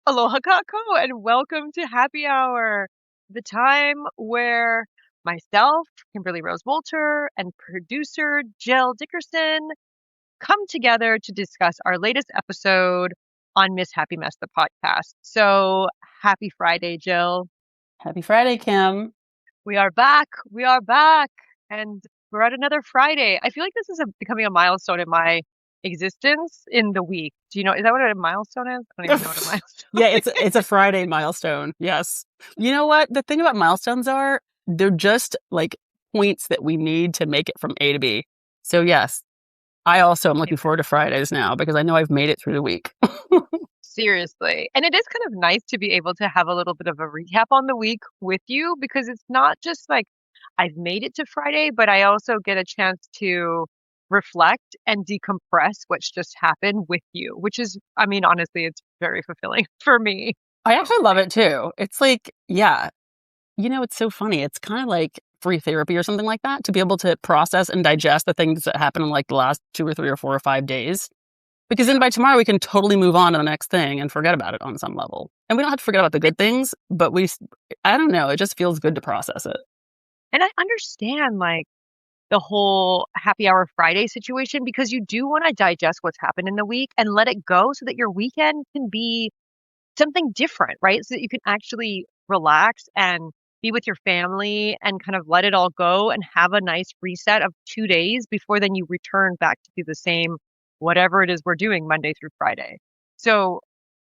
Aloha kako and welcome to Happy Hour, the time where myself, Kimberly Rose Walter, and producer Jill Dickerson come together to discuss our latest episode on Miss Happy Mess, the podcast. So happy Friday, Jill. Happy Friday, Kim. We are back. We are back. And we're at another Friday. I feel like this is becoming a milestone in my existence in the week. Do you know, is that what a milestone is? I don't even know what a Yeah, milestone it's a Friday milestone. Yes. You know what? The thing about milestones are they're just like points that we need to make it from A to B. So yes, I also am looking is. forward to Fridays now because I know I've made it through the week. Seriously. And it is kind of nice to be able to have a little bit of a recap on the week with you because it's not just like I've made it to Friday, but I also get a chance to reflect and decompress what's just happened with you, which is, I mean, honestly, it's very fulfilling for me. I actually love it too. It's like, yeah, it's so funny. It's kind of like free therapy or something like that to be able to process and digest the things that happen in like the last 2 or 3 or 4 or 5 days. Because then by tomorrow we can totally move on to the next thing and forget about it on some level. And we don't have to forget about the good things, but I don't know, it just feels good to process it. And I understand like the whole happy hour Friday situation because you do want to digest what's happened in the week and let it go so that your weekend can be something different, right? So that you can actually relax and be with your family and kind of let it all go and have a nice reset of 2 days before then you return back to do the same, whatever it is we're doing Monday through Friday. So,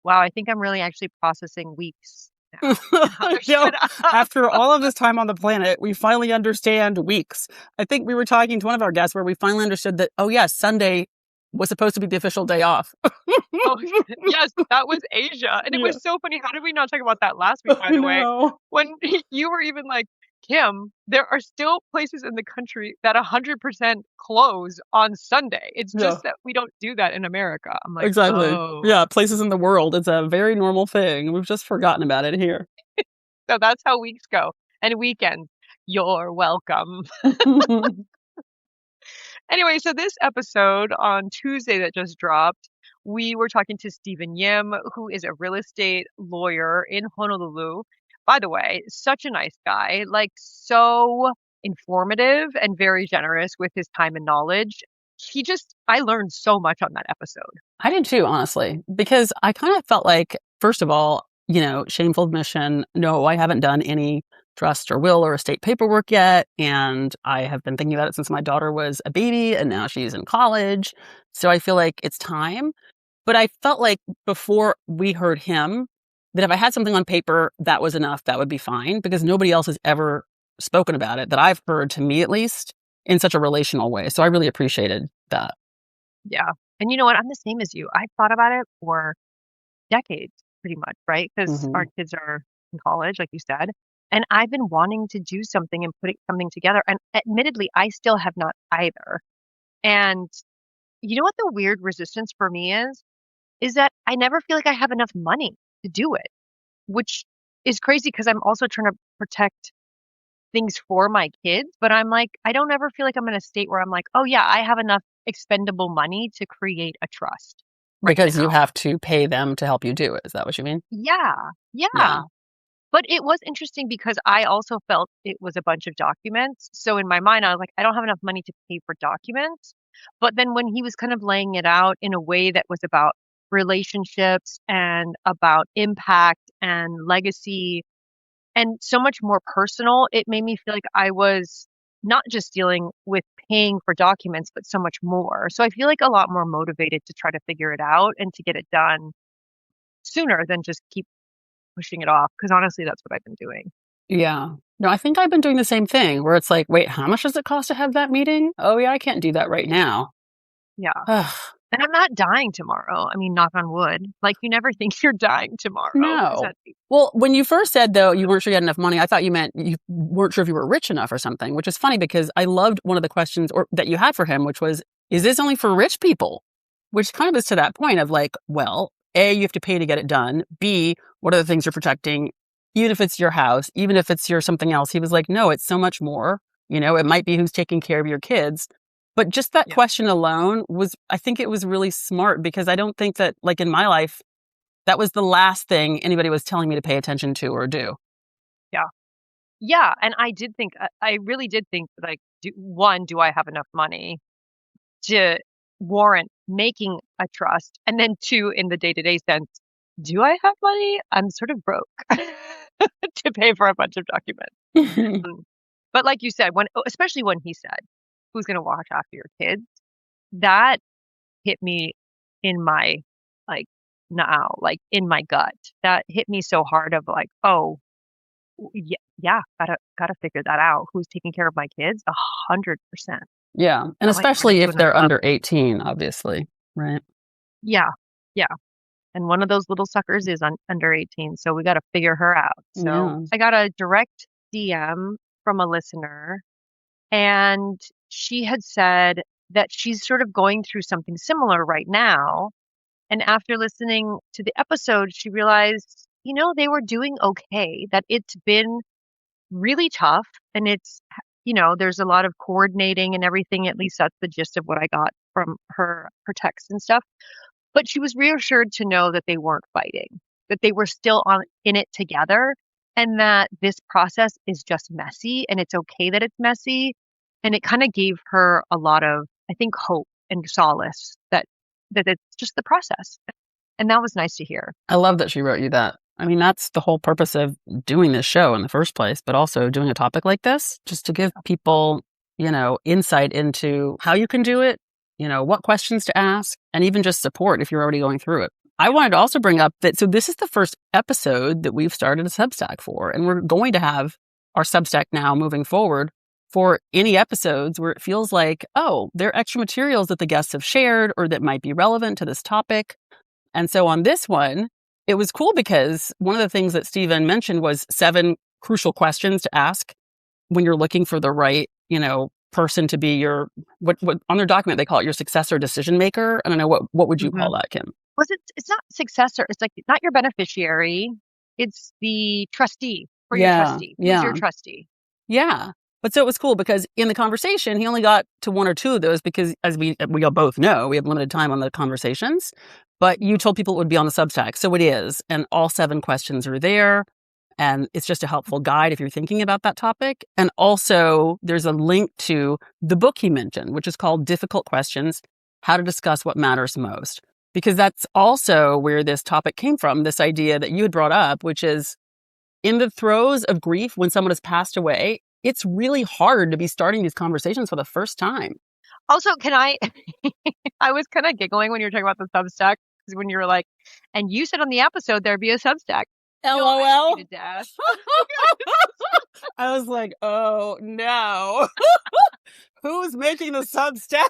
wow, I think I'm really actually processing weeks now and how they're You know, set up. after all of this time on the planet, we finally understand weeks. I think we were talking to one of our guests where we finally understood that, oh, yes, Sunday was supposed to be the official day off. Oh, yes, that was Asia. And it Yeah, was so funny. How did we not talk about that last week, by I the way? know. When you were even like, Kim, there are still places in the country that 100% close on Sunday. It's Yeah, just that we don't do that in America. I'm like, exactly. oh, Yeah, places in the world, it's a very normal thing. We've just forgotten about it here. so that's how weeks go. And weekends, you're welcome. Anyway, so this episode on Tuesday that just dropped, we were talking to Stephen Yim, who is a real estate lawyer in Honolulu. By the way, such a nice guy, like so informative and very generous with his time and knowledge. I learned so much on that episode. I did too, honestly, because I kind of felt like, first of all, shameful admission. No, I haven't done any trust or will or estate paperwork yet. And I have been thinking about it since my daughter was a baby and now she's in college. So I feel like it's time. But I felt like before we heard him, that if I had something on paper, that was enough, that would be fine because nobody else has ever spoken about it that I've heard, to me at least, in such a relational way. So I really appreciated that. Yeah. And you know what? I'm the same as you. I thought about it for decades, pretty much, right? Because our Hmm. kids are in college, like you said. And I've been wanting to do something and putting something together. And admittedly, I still have not either. And you know what the weird resistance for me is? Is that I never feel like I have enough money to do it, which is crazy because I'm also trying to protect things for my kids. But I'm like, I don't ever feel like I'm in a state where I'm like, oh, yeah, I have enough expendable money to create a trust right Because you now. have to pay them to help you do it. Is that what you mean? Yeah. Yeah. Yeah. But it was interesting because I also felt it was a bunch of documents. So in my mind, I was like, I don't have enough money to pay for documents. But then when he was kind of laying it out in a way that was about relationships and about impact and legacy and so much more personal, it made me feel like I was not just dealing with paying for documents, but so much more. So I feel like a lot more motivated to try to figure it out and to get it done sooner than just keep pushing it off. Because honestly, that's what I've been doing. Yeah. No, I think I've been doing the same thing where it's like, wait, how much does it cost to have that meeting? Oh, yeah, I can't do that right now. Yeah. Ugh, And I'm not dying tomorrow. I mean, knock on wood. Like you never think you're dying tomorrow. Is no. that Well, when you first said, though, you weren't sure you had enough money, I thought you meant you weren't sure if you were rich enough or something, which is funny because I loved one of the questions that you had for him, which was, is this only for rich people? Which kind of is to that point of like, well, A, you have to pay to get it done. B, what are the things you're protecting? Even if it's your house, even if it's your something else. He was like, no, it's so much more. It might be who's taking care of your kids. But just that yeah. question alone I think it was really smart because I don't think that like in my life, That was the last thing anybody was telling me to pay attention to or do. Yeah. Yeah. And I did think, I really did think, like, one, do I have enough money to warrant making a trust? And then two, in the day-to-day sense, do I have money? I'm sort of broke to pay for a bunch of documents. Um, but like you said, especially when he said, who's going to watch after your kids? That hit me in my, like, now, like in my gut. That hit me so hard of like, oh, yeah, yeah, gotta figure that out. Who's taking care of my kids? 100%. Yeah. And Not like we're just especially if doing a they're club. under 18, obviously. Right. Yeah, yeah. And one of those little suckers is under 18, so we got to figure her out. So Yeah. I got a direct DM from a listener, and she had said that she's sort of going through something similar right now. And after listening to the episode, she realized, they were doing okay, that it's been really tough. And there's a lot of coordinating and everything. At least that's the gist of what I got from her text and stuff. But she was reassured to know that they weren't fighting, that they were still in it together, and that this process is just messy and it's okay that it's messy. And it kind of gave her a lot of, I think, hope and solace that it's just the process. And that was nice to hear. I love that she wrote you that. I mean, that's the whole purpose of doing this show in the first place, but also doing a topic like this, just to give people, insight into how you can do it, what questions to ask, and even just support if you're already going through it. I wanted to also bring up that, so this is the first episode that we've started a Substack for, and we're going to have our Substack now moving forward for any episodes where it feels like, oh, there are extra materials that the guests have shared or that might be relevant to this topic. And so on this one, it was cool because one of the things that Stephen mentioned was 7 crucial questions to ask when you're looking for the right, person to be your, what on their document, they call it your successor decision maker. I don't know, what would you call that, Kim? It's not successor. It's like not your beneficiary. It's the trustee for your Yeah. trustee. Who's your trustee? Yeah. But so it was cool because in the conversation, he only got to 1 or 2 of those because, as we all both know, we have limited time on the conversations. But you told people it would be on the Substack. So it is. And all 7 questions are there. And it's just a helpful guide if you're thinking about that topic. And also, there's a link to the book he mentioned, which is called Difficult Questions, How to Discuss What Matters Most. Because that's also where this topic came from, this idea that you had brought up, which is in the throes of grief when someone has passed away, it's really hard to be starting these conversations for the first time. Also, I was kind of giggling when you were talking about the Substack, because when you were like, and you said on the episode there'd be a Substack. LOL. No, to death. I was like, oh no. Who's making the Substack?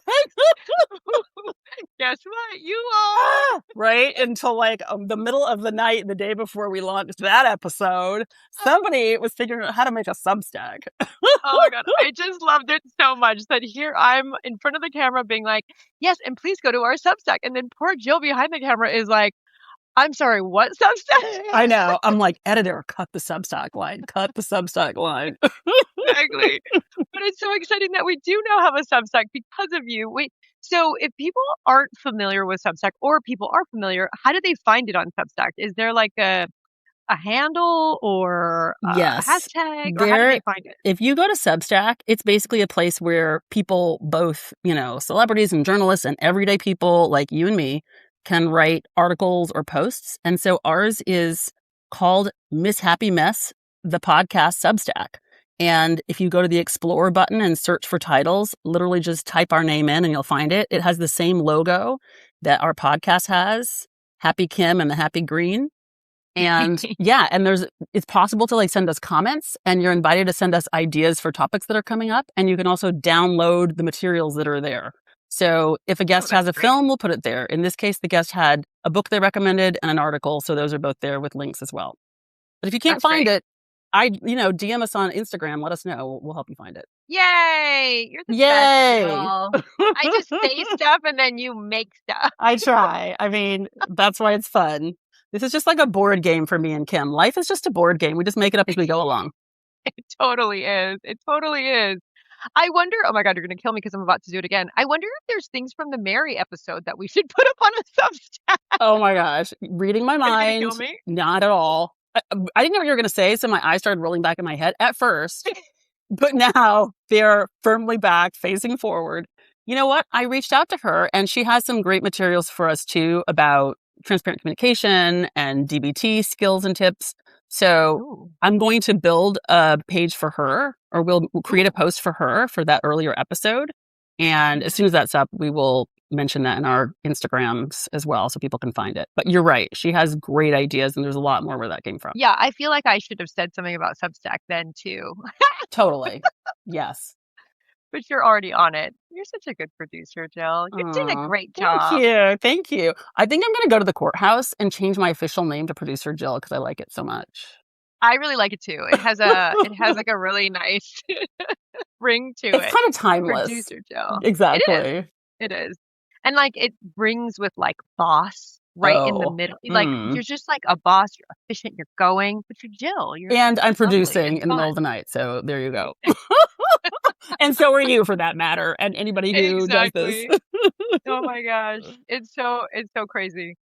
Guess what? You are. Right? Until like the middle of the night, the day before we launched that episode, somebody was figuring out how to make a Substack. Oh my God. I just loved it so much that here I'm in front of the camera being like, yes, and please go to our Substack. And then poor Jill behind the camera is like, I'm sorry, what Substack? I know. I'm like, editor, cut the Substack line. Cut the Substack line. Exactly. But it's so exciting that we do now have a Substack because of you. Wait, so if people aren't familiar with Substack, or people are familiar, how do they find it on Substack? Is there like a handle or a hashtag, or how do they find it? If you go to Substack, it's basically a place where people, both, celebrities and journalists and everyday people like you and me, can write articles or posts. And so ours is called Miss Happy Mess, the podcast Substack. And if you go to the Explore button and search for titles, literally just type our name in and you'll find it. It has the same logo that our podcast has, Happy Kim and the Happy Green. And yeah, and it's possible to send us comments, and you're invited to send us ideas for topics that are coming up. And you can also download the materials that are there. So if a guest has a film, we'll put it there. In this case, the guest had a book they recommended and an article. So those are both there with links as well. But if you can't find it, DM us on Instagram. Let us know. We'll help you find it. Yay! You're the best girl. I just say stuff and then you make stuff. I try. I mean, that's why it's fun. This is just like a board game for me and Kim. Life is just a board game. We just make it up as we go along. It totally is. It totally is. I wonder, oh my God, you're going to kill me because I'm about to do it again. I wonder if there's things from the Mary episode that we should put up on a Substack. Oh my gosh. Reading my Are you going to mind, kill me? not at all. I didn't know what you were going to say, so my eyes started rolling back in my head at first. But now they're firmly back, facing forward. You know what? I reached out to her and she has some great materials for us too about transparent communication and DBT skills and tips. So Ooh, I'm going to build a page for her, or we'll create a ooh. post for her for that earlier episode. And as soon as that's up, we will mention that in our Instagrams as well so people can find it. But you're right. She has great ideas and there's a lot more where that came from. Yeah, I feel like I should have said something about Substack then too. Totally. Yes. But you're already on it. You're such a good producer, Jill. You're doing a Aw, great thank job. you. Thank you. I think I'm going to go to the courthouse and change my official name to Producer Jill because I like it so much. I really like it too. It has like a really nice ring to It's it. kind of timeless. Producer Jill. It is. Exactly. It is. And like it brings with like boss right in the Oh, middle. Like you're just like a boss, you're efficient, you're going, but you're Jill. and I'm You're lovely producing and in the middle of fun. the night. So there you go. And so are you for that matter. And anybody who does this. Exactly. Oh my gosh. It's so crazy.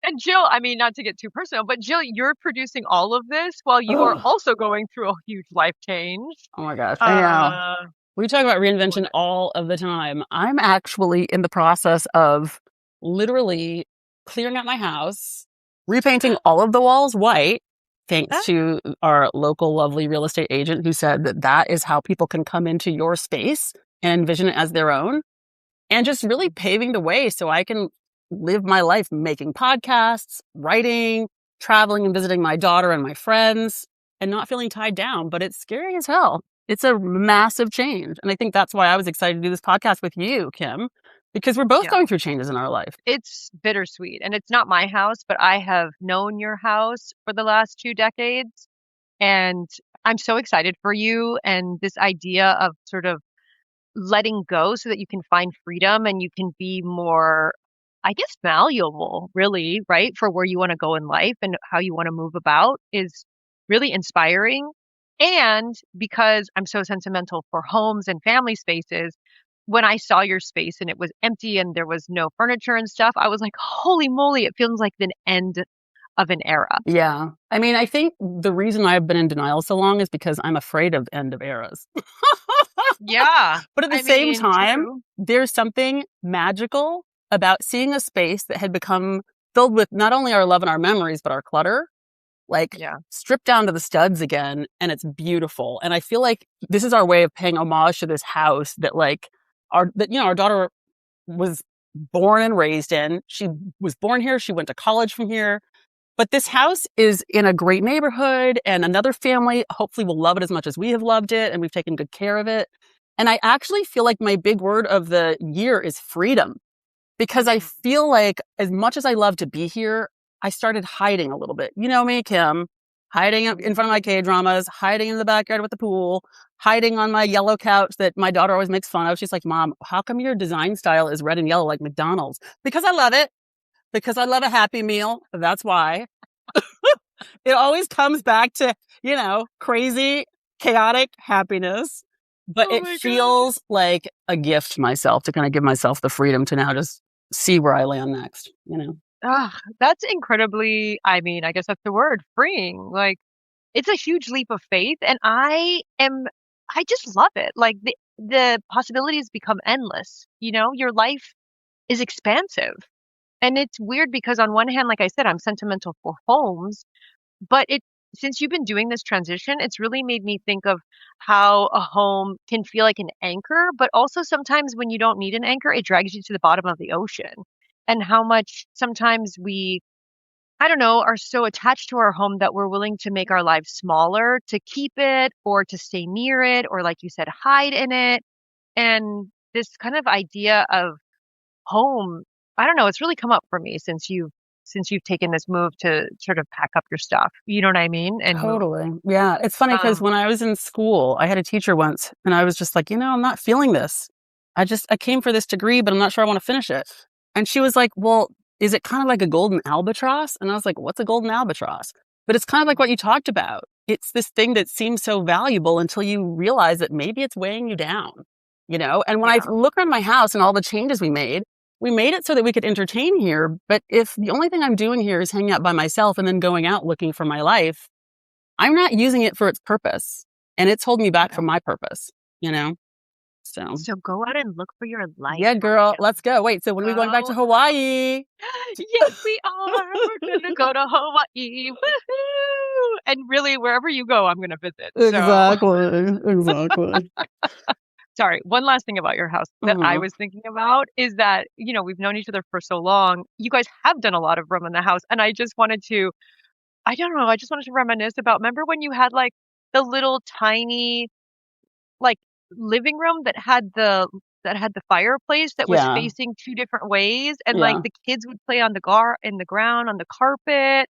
And Jill, I mean, not to get too personal, but Jill, you're producing all of this while you are Oh, also going through a huge life change. oh my gosh. I know. Uh, We talk about love reinvention it. all of the time. I'm actually in the process of literally clearing out my house, repainting all of the walls white, thanks Ah, to our local lovely real estate agent who said that that is how people can come into your space and envision it as their own, and just really paving the way so I can live my life making podcasts, writing, traveling and visiting my daughter and my friends, and not feeling tied down. But it's scary as hell. It's a massive change. And I think that's why I was excited to do this podcast with you, Kim, because we're both yeah. going through changes in our life. It's bittersweet. And it's not my house, but I have known your house for the last 2 decades. And I'm so excited for you and this idea of sort of letting go so that you can find freedom and you can be more, I guess, malleable, really, right? For where you want to go in life and how you want to move about is really inspiring. And because I'm so sentimental for homes and family spaces, when I saw your space and it was empty and there was no furniture and stuff, I was like, holy moly, it feels like the end of an era. Yeah. I mean, I think the reason I've been in denial so long is because I'm afraid of end of eras. Yeah. But at the I same mean, time, true. there's something magical about seeing a space that had become filled with not only our love and our memories, but our clutter, like Yeah. stripped down to the studs again. And it's beautiful. And I feel like this is our way of paying homage to this house that our daughter was born and raised in. She was born here. She went to college from here. But this house is in a great neighborhood and another family hopefully will love it as much as we have loved it. And we've taken good care of it. And I actually feel like my big word of the year is freedom, because I Mm. feel like as much as I love to be here, I started hiding a little bit. You know me, Kim, hiding in front of my K-dramas, hiding in the backyard with the pool, hiding on my yellow couch that my daughter always makes fun of. She's like, Mom, how come your design style is red and yellow like McDonald's? Because I love it. Because I love a Happy Meal. That's why. It always comes back to, crazy, chaotic happiness. But Oh it my God. feels like a gift to myself to kind of give myself the freedom to now just see where I land next. Ah, that's incredibly, I mean, I guess that's the word, freeing. Like, it's a huge leap of faith, and I just love it. Like the possibilities become endless. Your life is expansive. And it's weird because on one hand, like I said, I'm sentimental for homes, but since you've been doing this transition, it's really made me think of how a home can feel like an anchor, but also sometimes when you don't need an anchor, it drags you to the bottom of the ocean. And how much sometimes we, I don't know, are so attached to our home that we're willing to make our lives smaller to keep it or to stay near it or, like you said, hide in it. And this kind of idea of home, I don't know, it's really come up for me since you've taken this move to sort of pack up your stuff. You know what I mean? And move. Totally. Yeah. It's funny because Um, when I was in school, I had a teacher once and I was just like, I'm not feeling this. I came for this degree, but I'm not sure I want to finish it. And she was like, well, is it kind of like a golden albatross? And I was like, what's a golden albatross? But it's kind of like what you talked about. it's this thing that seems so valuable until you realize that maybe it's weighing you down, you know? And when I Yeah. look around my house and all the changes we made it so that we could entertain here. But if the only thing I'm doing here is hanging out by myself and then going out looking for my life, I'm not using it for its purpose. And it's holding me back Yeah. from my purpose, you know? So, So go out and look for your life, yeah, girl, Monica. let's go. Wait, so when are we going back Go to Hawaii? Yes, we are. We're gonna go to Hawaii. Woohoo! And really, wherever you go, I'm gonna visit. So, Exactly. Exactly. sorry. One last thing about your house that I Mhm. was thinking about is that, we've known each other for so long. You guys have done a lot of room in the house. And I don't know, I just wanted to reminisce about, remember when you had like the little tiny, like, living room that had the fireplace that was Yeah. facing two different ways, and like Yeah. the kids would play on the ground on the carpet.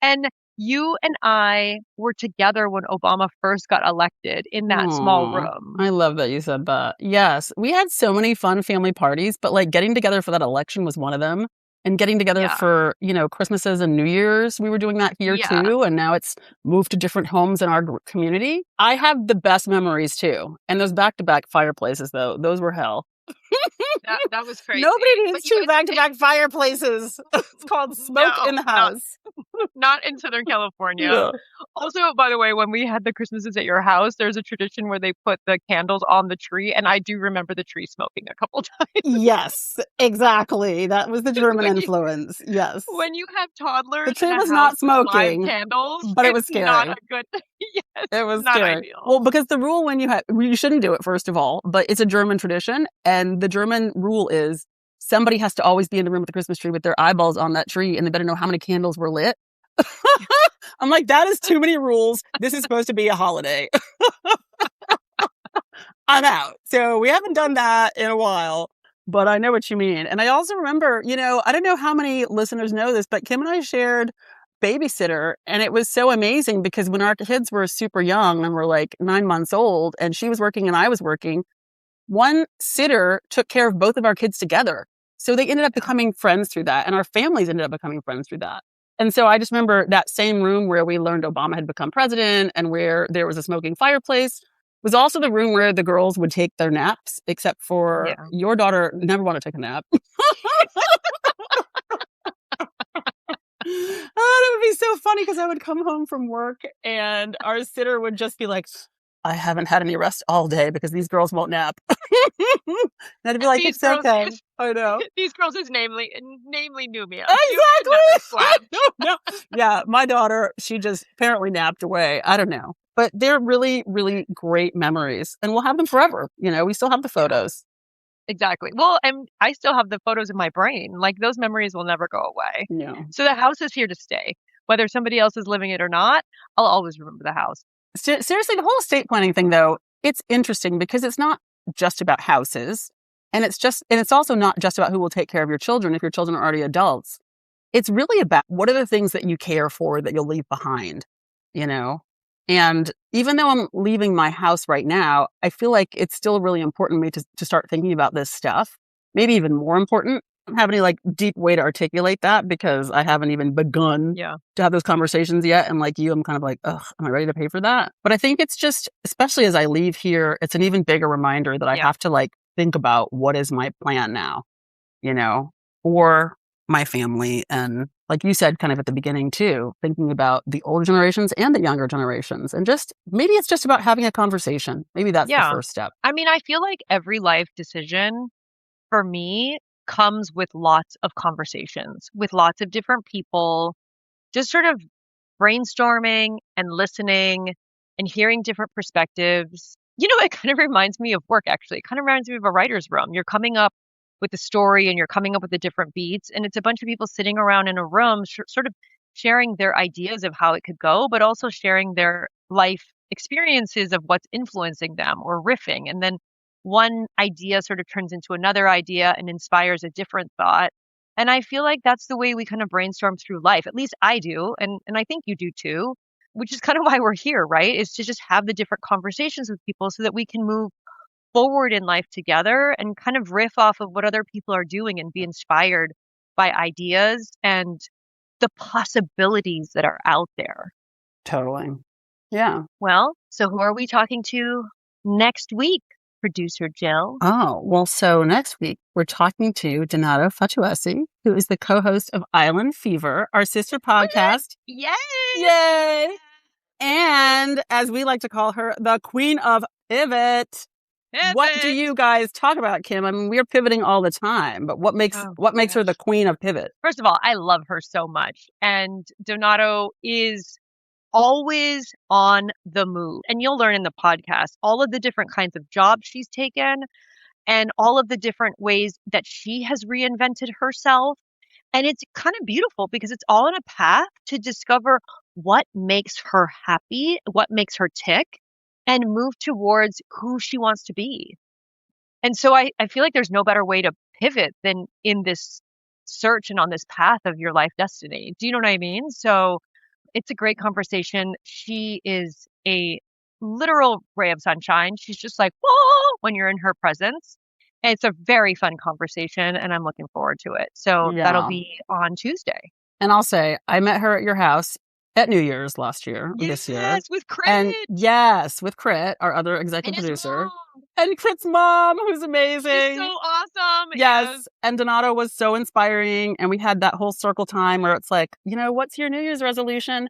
And you and I were together when Obama first got elected in that small Aw, room. I love that you said that. Yes, we had so many fun family parties, but, like, getting together for that election was one of them, and getting together Yeah. for, Christmases and New Year's, we were doing that here Yeah. too, and now it's moved to different homes in our community. I have the best memories too, and those back-to-back fireplaces, though, those were hell. That was Nobody crazy. But needs you 2 guys back-to-back fireplaces. It's called smoke no, in the house. not in Southern California. Yeah. Also, by the way, when we had the Christmases at your house, there's a tradition where they put the candles on the tree, and I do remember the tree smoking a couple times. Yes, exactly, that was the Because German influence, yes. when you have The toddlers in tree a was house not with live smoking, candles, but it it's was not scary. a good yes, It it's was not scary. Well, ideal. because the rule you shouldn't do it, first of all, but it's a German tradition, and the German rule is somebody has to always be in the room with the Christmas tree with their eyeballs on that tree, and they better know how many candles were lit. I'm like, "That is too many rules. This is supposed to be a holiday." I'm out. So we haven't done that in a while, but I know what you mean. And I also remember, I don't know how many listeners know this, but Kim and I shared babysitter, and it was so amazing because when our kids were super young and were like 9 months old and she was working and I was working, one sitter took care of both of our kids together. So they ended up Yeah. becoming friends through that, and our families ended up becoming friends through that. And so I just remember that same room where we learned Obama had become president and where there was a smoking fireplace was also the room where the girls would take their naps, except for Yeah. your daughter never wanted to take a nap. Oh, that would be so funny because I would come home from work and our sitter would just be like, I haven't had any rest all day because these girls won't nap. And I'd be like, These it's girls okay. I know. these girls is namely knew me. You never Exactly. I slept. don't know. Yeah, my daughter, she just apparently napped away. I don't know. But they're really, really great memories. And we'll have them forever. We still have the Yeah, photos. exactly. Well, and I still have the photos in my brain. Like those memories will never go away. Yeah. So the house is here to stay. Whether somebody else is living it or not, I'll always remember the house. Seriously, the whole estate planning thing, though, it's interesting because it's not just about houses. And it's also not just about who will take care of your children if your children are already adults. It's really about what are the things that you care for that you'll leave behind, you know? And even though I'm leaving my house right now, I feel like it's still really important to me to start thinking about this stuff. Maybe even more important. I don't have any like deep way to articulate that because I haven't even begun Yeah. to have those conversations yet. And like you, I'm kind of like, ugh, am I ready to pay for that? But I think it's just, especially as I leave here, it's an even bigger reminder that I Yeah. have to like think about what is my plan now, for my family. And like you said, kind of at the beginning too, thinking about the older generations and the younger generations. And just maybe it's just about having a conversation. Maybe that's the Yeah. first step. I mean, I feel like every life decision for me comes with lots of conversations with lots of different people, just sort of brainstorming and listening and hearing different perspectives. It kind of reminds me of work, actually. It kind of reminds me of a writer's room. You're coming up with a story and you're coming up with the different beats, and it's a bunch of people sitting around in a room, sort of sharing their ideas of how it could go, but also sharing their life experiences of what's influencing them or riffing. And then one idea sort of turns into another idea and inspires a different thought. And I feel like that's the way we kind of brainstorm through life. At least I do, and I think you do too, which is kind of why we're here, right? Is to just have the different conversations with people so that we can move forward in life together and kind of riff off of what other people are doing and be inspired by ideas and the possibilities that are out there. Totally. Yeah. Well, so who are we talking to next week, producer Jill? Oh, well, so next week we're talking to Donato Fatuesi, who is the co-host of Island Fever, our sister podcast. Yay! Yay! And as we like to call her, the queen of pivot. What do Pivot! you guys talk about, Kim? I mean, we're pivoting all the time, but what makes Oh what makes her the gosh. queen of pivot? First of all, I love her so much. And Donato is always on the move. And you'll learn in the podcast all of the different kinds of jobs she's taken and all of the different ways that she has reinvented herself. And it's kind of beautiful because it's all in a path to discover what makes her happy, what makes her tick, and move towards who she wants to be. And so I feel like there's no better way to pivot than in this search and on this path of your life destiny. Do you know what I mean? So it's a great conversation. She is a literal ray of sunshine. She's just like, whoa, when you're in her presence. And it's a very fun conversation, and I'm looking forward to it. So that'll Yeah. be on Tuesday. And I'll say, I met her at your house at New Year's last year, or this year. Yes, with And Crit yes, with Crit, our other and executive his producer, mom. and Crit's mom, who's She's so amazing. awesome. Yes. Yes. And Donato was so inspiring. And we had that whole circle time where it's like, what's your New Year's resolution?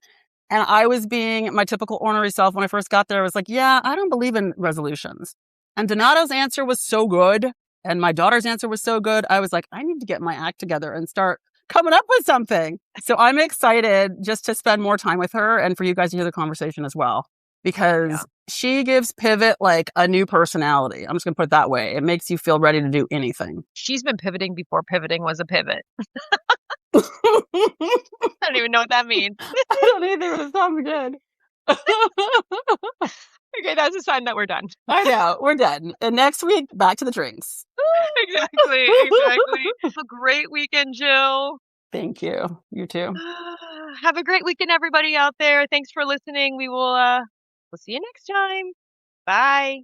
And I was being my typical ornery self when I first got there. I was like, yeah, I don't believe in resolutions. And Donato's answer was so good. And my daughter's answer was so good. I was like, I need to get my act together and start coming up with something. So I'm excited just to spend more time with her and for you guys to hear the conversation as well, Yeah. because she gives Pivot like a new personality. I'm just going to put it that way. It makes you feel ready to do anything. She's been pivoting before pivoting was a pivot. I I don't even know what that means. don't either, but it sounds good. Okay, that's a sign that we're done. I know. We're done. And next week, back to the drinks. Exactly, exactly. Have a great weekend, Jill. Thank you. You too. Have a great weekend, everybody out there. Thanks for listening. We'll see you next time. Bye.